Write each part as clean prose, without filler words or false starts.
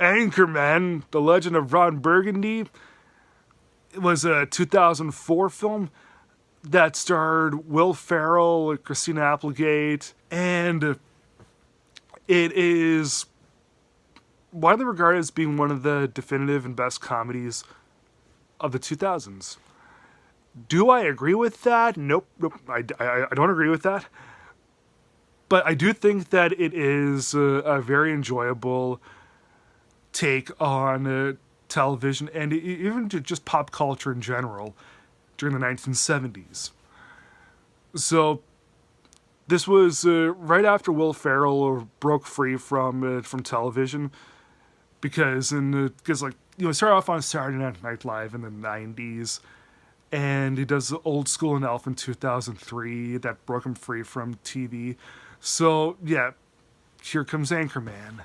Anchorman, The Legend of Ron Burgundy. It was a 2004 film that starred Will Ferrell, Christina Applegate, and it is widely regarded as being one of the definitive and best comedies of the 2000s. Do I agree with that? Nope. I don't agree with that. But I do think that it is a very enjoyable take on television and even to just pop culture in general during the 1970s. So this was right after Will Ferrell broke free from television because like he started off on Saturday Night Live in the 90s, and he does Old School and Elf in 2003 that broke him free from TV. So yeah, here comes Anchorman.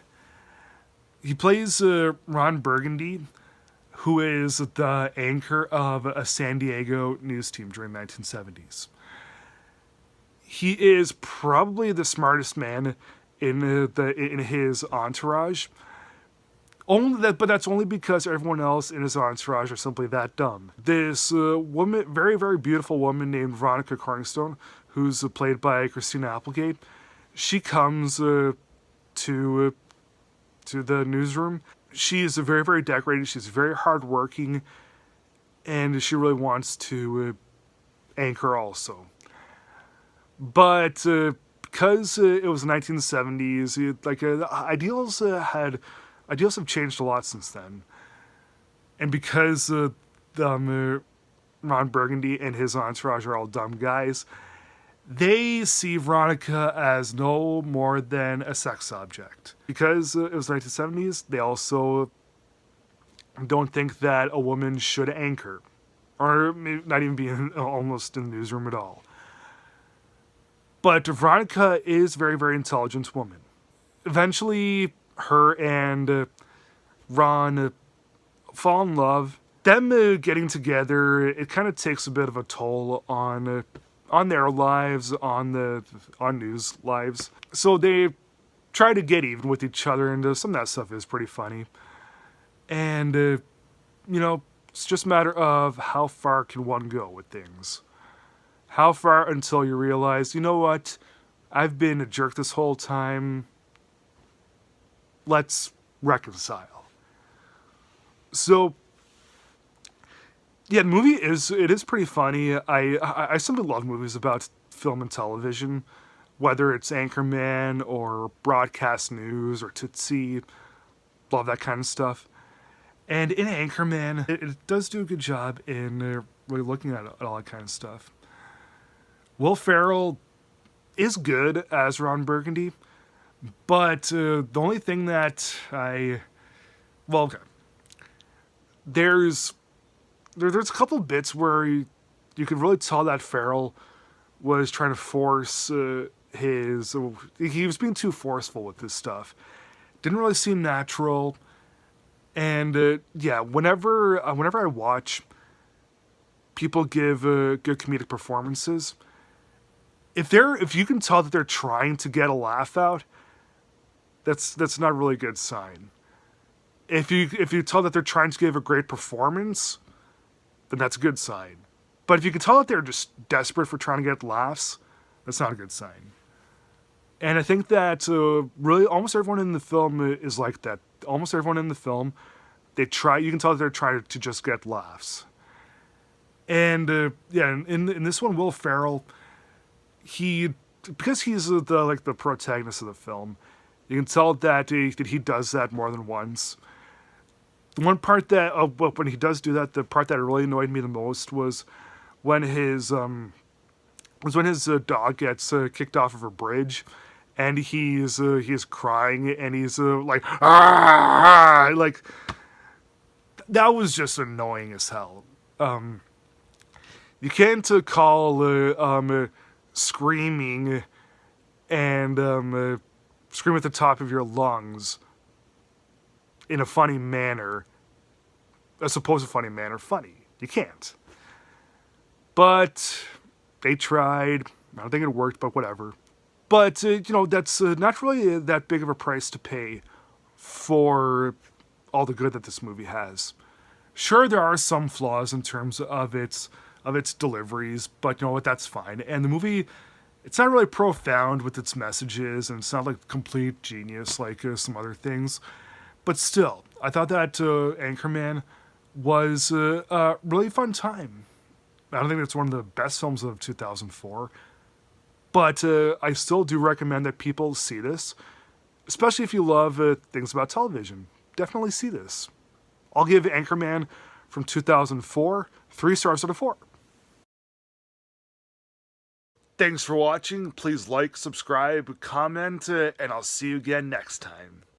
He plays Ron Burgundy, who is the anchor of a San Diego news team during the 1970s. He is probably the smartest man in his entourage. But that's only because everyone else in his entourage are simply that dumb. This woman, very, very beautiful woman named Veronica Corningstone, who's played by Christina Applegate, she comes to the newsroom. She is very, very decorated. She's very hardworking, and she really wants to anchor also. But because it was the 1970s, ideals have changed a lot since then, and because Ron Burgundy and his entourage are all dumb guys, they see Veronica as no more than a sex object. Because it was the 1970s, they also don't think that a woman should anchor, or maybe not even be almost in the newsroom at all. But Veronica is a very, very intelligent woman. Eventually, her and Ron fall in love. Them getting together, it kind of takes a bit of a toll on their lives, on news lives. So they try to get even with each other, and some of that stuff is pretty funny. And, it's just a matter of how far can one go with things. How far until you realize, you know what, I've been a jerk this whole time. Let's reconcile. So, yeah, the movie is pretty funny. I simply love movies about film and television, whether it's Anchorman or broadcast news or Tootsie. Love that kind of stuff. And in Anchorman, it does do a good job in really looking at all that kind of stuff. Will Ferrell is good as Ron Burgundy, but the only thing that there's a couple bits where you could really tell that Ferrell was trying to force he was being too forceful with this stuff. Didn't really seem natural. And whenever I watch people give good comedic performances, if you can tell that they're trying to get a laugh out, that's not a really good sign. If you tell that they're trying to give a great performance, then that's a good sign. But if you can tell that they're just desperate for trying to get laughs, that's not a good sign. And I think that really almost everyone in the film is like that. Almost everyone in the film, you can tell that they're trying to just get laughs. And in this one, Will Ferrell, because he's the protagonist of the film, you can tell that he does that more than once. The one part that when he does do that, the part that really annoyed me the most was when his dog gets kicked off of a bridge, and he's crying, and he's like, ah, like that was just annoying as hell. You can't call screaming and scream at the top of your lungs in a funny manner, a supposed funny manner, funny. You can't. But they tried. I don't think it worked, but whatever. But, that's not really that big of a price to pay for all the good that this movie has. Sure, there are some flaws in terms of its deliveries, but you know what? That's fine. And the movie, it's not really profound with its messages, and it's not like complete genius like some other things. But still, I thought that Anchorman was a really fun time. I don't think it's one of the best films of 2004, but I still do recommend that people see this, especially if you love things about television. Definitely see this. I'll give Anchorman from 2004 3 stars out of 4. Thanks for watching. Please like, subscribe, comment, and I'll see you again next time.